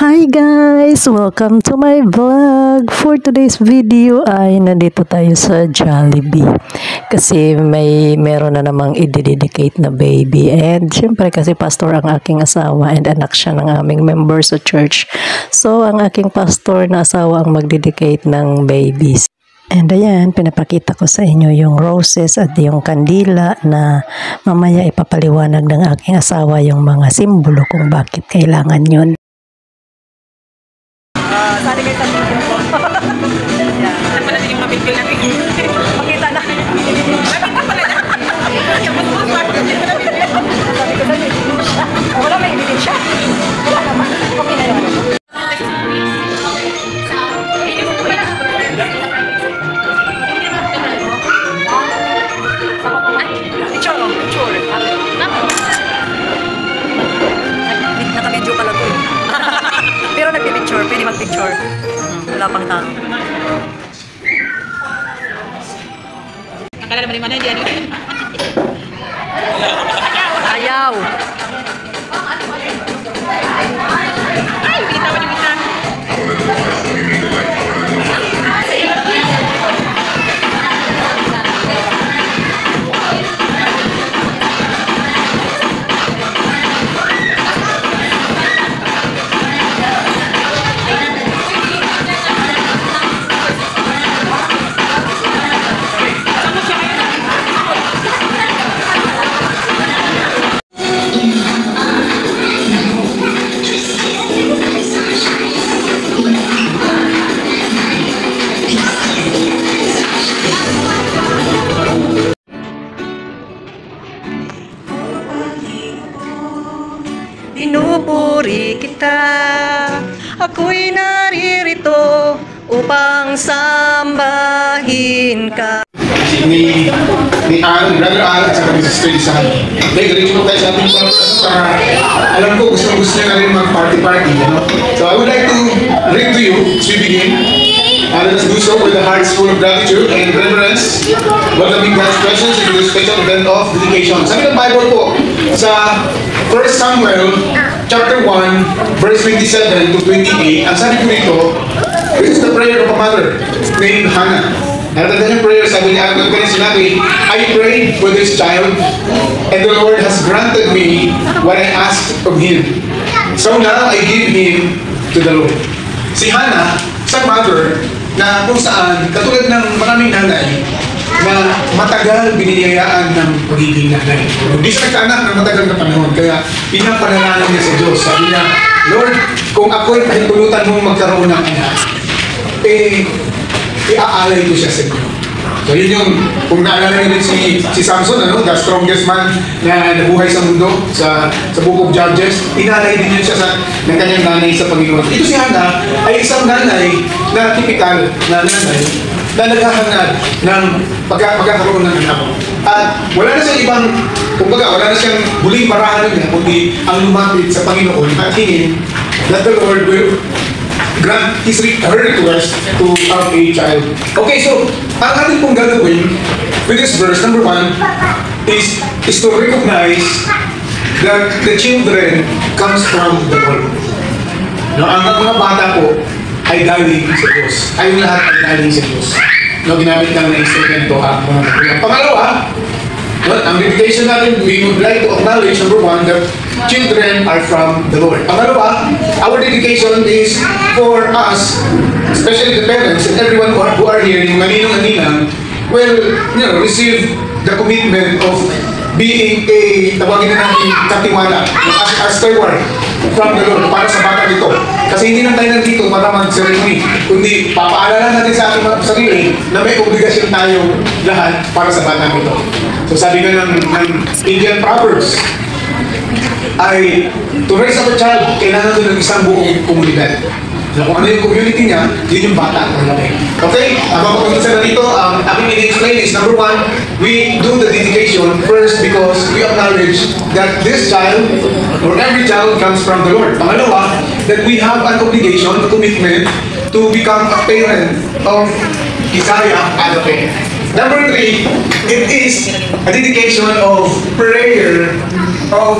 Hi guys! Welcome to my vlog. For today's video ay nandito tayo sa Jollibee. Kasi meron na namang i-dedicate na baby. And syempre kasi pastor ang aking asawa and anak siya ng aming member sa church. So ang aking pastor na asawa ang mag-dedicate ng babies. And ayan, pinapakita ko sa inyo yung roses at yung kandila na mamaya ipapaliwanag ng aking asawa yung mga simbolo kung bakit kailangan yun. Sali kayo sa video ko. Yan. Ano pala din yung mabigil natin? Makita na. Nakita pala na. Yung mas hindi mo na video. Sabi ko na video siya. Wala may video siya. Wala naman. Okay na yun. Picture o? Picture. Naka-video pala to. Pero nagpipicture, pwede mag-picture. Wala pang tao. Akala naman yung mana, hindi ano. Ayaw! Ay, pinitawan yung isa. Pinupuri kita, ako'y naririto upang sambahin ka. Ni Al, Brother Al, at saka ni Sister Lisa. May galing mo tayo sa ating para alam ko gusto niya na rin mag-party-party, you know? So I would like to read to you as we begin. Let us do so with the hearts full of gratitude and reverence, welcoming God's presence into the special event of dedication. Sabi ng Bible po, sa 1 Samuel chapter 1, verse 27 to 28, ang sabi ko dito, this is the prayer of a mother named Hannah. At the time prayer, sabi niya, ang ganyan sinabi, I prayed for this child, and the Lord has granted me what I asked of Him. So now I give him to the Lord. Si Hannah, isang mother, na kung saan, katulad ng maraming nanay, na matagal biniyayaan ng pagiging nanay. Hindi siya nagkaanak ng matagal na panahon, kaya pinapanalangin niya sa Diyos. Sabi niya, Lord, kung ako'y pahintulutan mong magkaroon ng anak, iaalay ko siya sa inyo. So yun yung, kung naalala nyo rin si Samson, the strongest man na nabuhay sa mundo, sa Book of Judges, inalay din yun siya ng kanyang nanay sa Panginoon. Ito si Hannah ay isang nanay na typical na nanay na naghahangad ng pagkakaroon ng anak. At wala na siyang ibang, kumbaga, wala na siyang huling parahan niya, kundi ang lumapit sa Panginoon at hingin that the Lord will grant her request to have a child. Okay, so, ang ating pong gagawin with this verse, number 1, is to recognize that the children comes from the Lord. No, ang mga bata po ay galing sa Diyos. Ay lahat ay galing sa Diyos. No, ginamit lang na instrumento mga magulang. Pangalawa, ang dedication natin, we would like to acknowledge, number 1, that children are from the Lord. Pangalawa, our dedication is for us, especially the parents and everyone who are here, yung maninong-aninang, will, receive the commitment of being tawagin na natin, katiwala, as steward from the Lord para sa bata dito. Kasi hindi lang tayo nandito para mag-ceremony, kundi papaalala natin sa ating sarili na may obligasyon tayo lahat para sa bata dito. So sabi nga ng Indian Proverbs, ay to raise up a child, kailangan doon ng isang buong komunidad. Na kung ano yung community niya, yun yung bata at malaki. Okay? Ang mapapunta na dito, ang aking in-explain is, number 1, we do the dedication first because we acknowledge that this child, or every child, comes from the Lord. Pangalawa, that we have an obligation, a commitment, to become a parent of Isaiah Agape. Number 3, it is a dedication of prayer of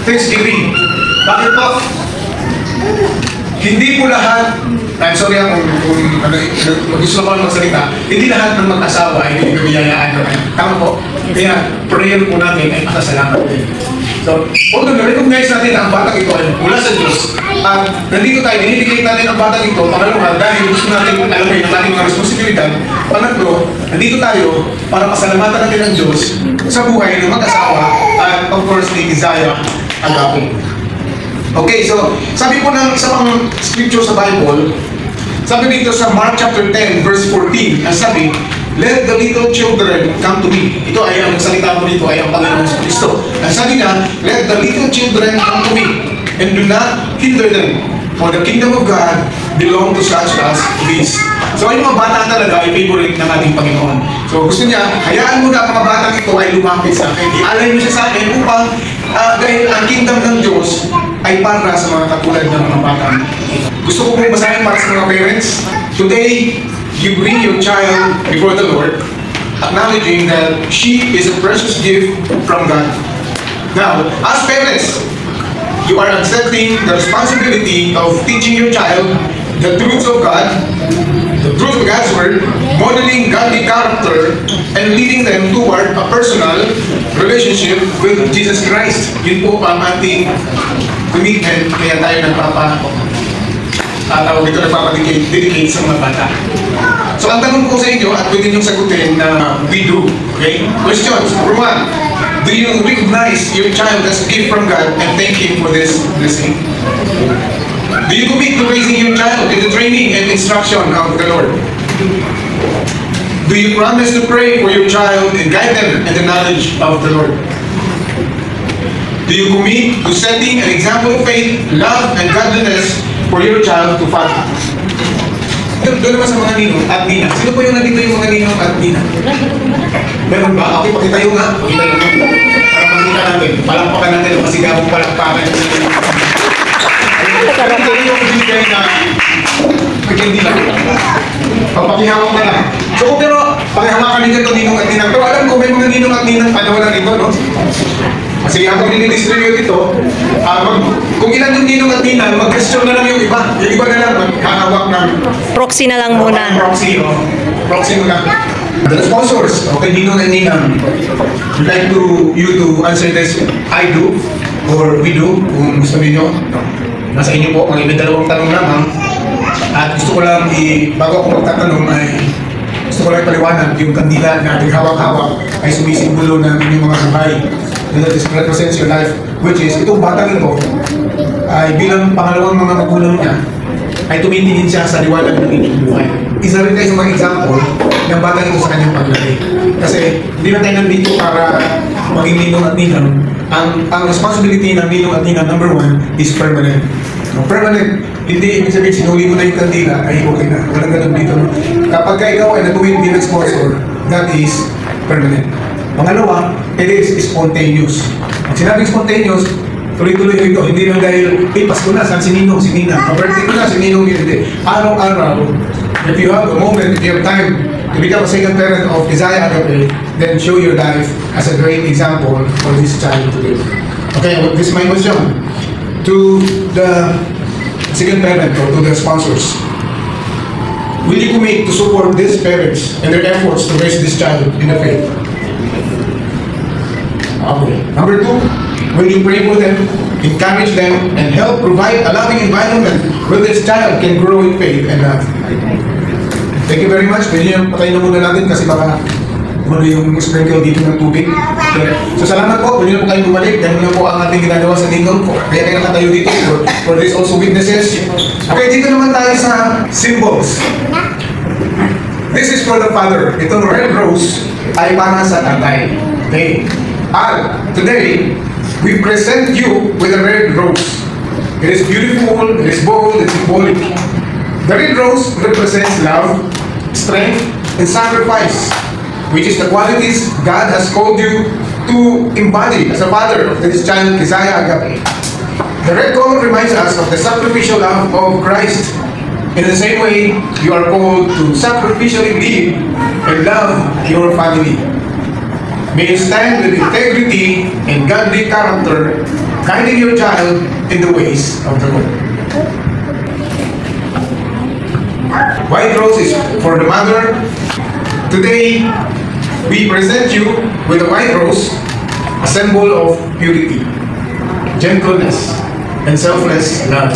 thanksgiving. Bakit po? hindi po lahat, I'm sorry kung gusto ko lang magsalita, hindi lahat ng mag-asawa ay hindi bibiyayaan naman. Tama po? Kaya prayer po natin ay pasasalamat din. So, although na-recognize natin na ang batang ito ay mula sa Diyos, at nandito tayo, dinidicate natin ang batang ito, pangalawa, dahil gusto natin alamin ang ating mga responsibilidad, pangatlo, nandito tayo para pasalamatan natin ang Diyos sa buhay ng mag-asawa at of course ni Isaiah Agape. Okay, so sabi po ng isa pang scripture sa Bible, sabi dito sa Mark chapter 10 verse 14, ang sabi, "Let the little children come to me." Ito ay ang salita mo dito ay ang Panginoon Kristo. Ang sabi niya, "Let the little children come to me and do not hinder them, for the kingdom of God belong to such as these." So yung mga bata talaga ay favorite ng ating Panginoon. So gusto niya, hayaan mo na ang mga batang ito ay lumapit sa akin. Ialay mo siya sa akin upang dahil ang kingdom ng Diyos ay para sa mga katulad ng mga batang ito. Gusto ko pong basahin para sa mga parents. Today, you bring your child before the Lord, acknowledging that she is a precious gift from God. Now, as parents, you are accepting the responsibility of teaching your child the truths of God, the truth of God's Word, modeling godly character, and leading them toward a personal relationship with Jesus Christ. Yun po ang ating commitment, kaya tayo nagpapadedicate sa mga bata. So ang tanong ko sa inyo, at pwede niyong sagutin na we do. Okay? Questions. Number 1, do you recognize your child as a gift from God and thank Him for this blessing? Do you commit to raising your child in the training and instruction of the Lord? Do you promise to pray for your child and guide them in the knowledge of the Lord? Do you commit to setting an example of faith, love, and godliness for your child to follow? Doon naman sa mga ninong at nina. Sino po yung nandito yung mga ninong at nina? Meron ba? Okay, pakitayo nga. Pakitayo nga. Para makita natin. Palakpakan natin. Masigabong palakpakan. Ito yung binigay na hindi lang. Papakihawak na lang. So pero, pakihawakan ninyo ito ninong at ninang. Pero alam ko, may mga ninong at ninang panawalan ito, no? Kasi habang dinidistribute ito, kung ilan yung ninong at ninang, mag-question na lang yung iba. Yung iba na lang, maghahawak ng Proxy na lang muna. Proxy, oh. Proxy muna. The sponsors, okay, ninong and ninang, would like you to answer this, I do, or we do, kung gusto niyo. Nasa inyo po, may dalawang tanong lamang. At gusto ko lang, bago ako magtatanong, ay gusto ko lang paliwanag yung kandila na ating hawak-hawak ay sumisimbolo ng inyong mga buhay. That represents your life, which is, itong batang ito ay bilang pangalawang mga magulang niya, ay tumitingin siya sa liwanag ng inyong buhay. Isa rin kayo mga example ng batang ito sa kanyang paglaki. Kasi hindi na tayo nandito para maging ninong at ninang. Ang responsibility ng ninong at ninang, number 1, is permanent. No, permanent, hindi ibig sabihin sinuli mo na yung kandila, ay okay na. Walang ganun dito. Kapag ikaw ay natuwid bilang sponsor, that is permanent. Pangalawa, it is spontaneous. Pag sinabing spontaneous, tuloy-tuloy ito. Hindi lang dahil, Pasko na, saan si Ninong, si Nina? Birthday ko na, si Ninong, hindi. Araw-araw, if you have a moment, if you have time to become a second parent of Isaiah Agape, then show your life as a great example for this child to live. Okay, this is my question to the second parent or to the sponsors. Will you commit to support these parents and their efforts to raise this child in the faith? Okay. Number 2, will you pray for them, encourage them, and help provide a loving environment where this child can grow in faith and love? Thank you very much. Pwede nyo patayin na muna natin kasi baka yung sprinkle dito ng tubig. Okay. So salamat po. Pwede na po kayong bumalik. Ganun na po ang ating ginagawa sa Ninong. Kaya kayo nakatayo dito for this also witnesses. Okay, dito naman tayo sa symbols. This is for the father. Itong red rose ay para sa tatay. Okay. Today, we present you with a red rose. It is beautiful, it is bold, it's symbolic. The red rose represents love, strength, and sacrifice, which is the qualities God has called you to embody as a father of this child, Isaiah Agape. The red color reminds us of the sacrificial love of Christ. In the same way, you are called to sacrificially live and love your family. May you stand with integrity and godly character, guiding your child in the ways of the Lord. White rose is for the mother. Today, we present you with a white rose, a symbol of purity, gentleness, and selfless love.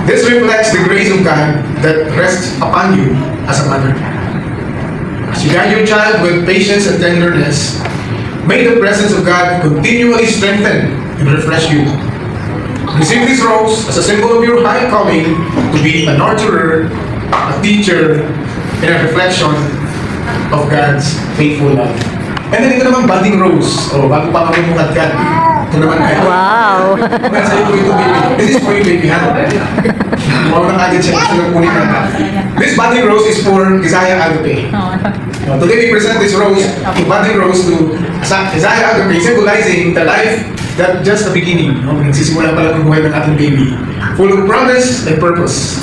This reflects the grace of God that rests upon you as a mother. As you guide your child with patience and tenderness, may the presence of God continually strengthen and refresh you. Receive this rose as a symbol of your high calling to be a nurturer, a teacher, and a reflection of God's faithful love. And then ito naman, budding rose. O, bago pa mamumukat ka. Ito naman ay... Wow! Sa'yo po ito, baby. This is for you, baby. Wow na agad siya. Gusto na kunin na. This budding rose is for Isaiah Agape. Today we present this rose, budding rose to Isaiah Agape, symbolizing the life that just the beginning. Nagsisimula pa lang ang buhay ng ating baby. Full of promise and purpose.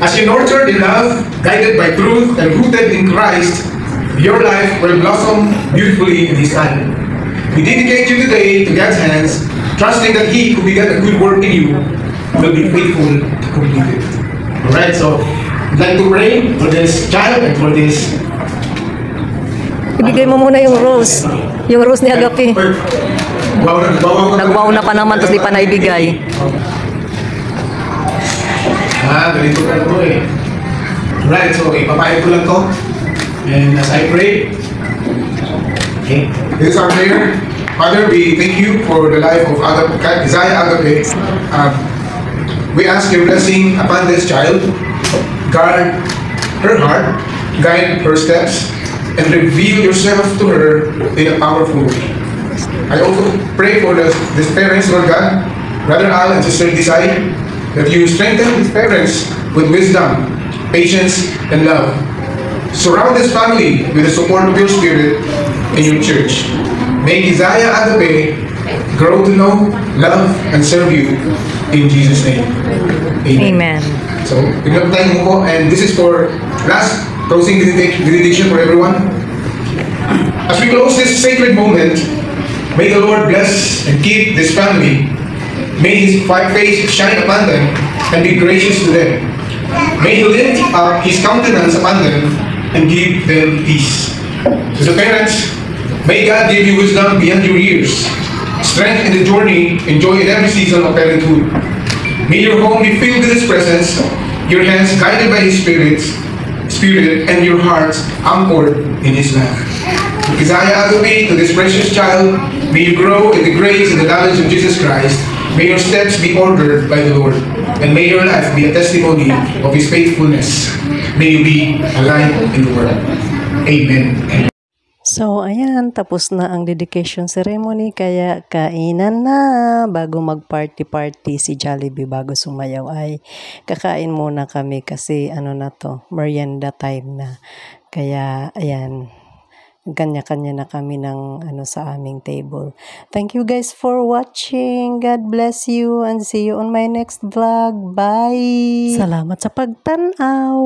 As you nurtured in love, guided by truth, and rooted in Christ, your life will blossom beautifully in His time. We dedicate you today to God's hands, trusting that He who began a good work in you will be faithful to complete it. Alright, so I'd like to pray for this child and for this... Ibigay mo muna yung rose. Yung rose ni Agape. Nagwaw na pa naman, tapos di pa naibigay. Ganito ka ito eh. Right, so ipapayag ko lang to. And as I pray, okay, this is our prayer. Father, we thank you for the life of Isaiah Agape. We ask your blessing upon this child. Guard her heart, guide her steps, and reveal yourself to her in a powerful way. I also pray for these parents, Lord God, Brother Al and Sister Desai, that you strengthen these parents with wisdom, patience, and love. Surround this family with the support of your Spirit in your church. May Isaiah Agape grow to know, love, and serve you in Jesus' name. Amen. So, tignan tayo mo po, and this is for last closing benediction for everyone. As we close this sacred moment, may the Lord bless and keep this family. May His face shine upon them and be gracious to them. May He lift up His countenance upon them and give them peace. To the parents, may God give you wisdom beyond your years, strength in the journey, and joy in every season of parenthood. May your home be filled with His presence, your hands guided by His Spirit, and your hearts anchored in His love. To Isaiah Agape, to this precious child, may you grow in the grace and the knowledge of Jesus Christ. May your steps be ordered by the Lord, and may your life be a testimony of His faithfulness. May you be a light in the world. Amen. So, ayan, tapos na ang dedication ceremony, kaya kainan na. Bago mag-party-party si Jollibee, bago sumayaw ay kakain muna kami kasi ano na to, merienda time na. Kaya, ayan, kanya-kanya na kami ng ano sa aming table. Thank you guys for watching. God bless you and see you on my next vlog. Bye! Salamat sa pagtanaw!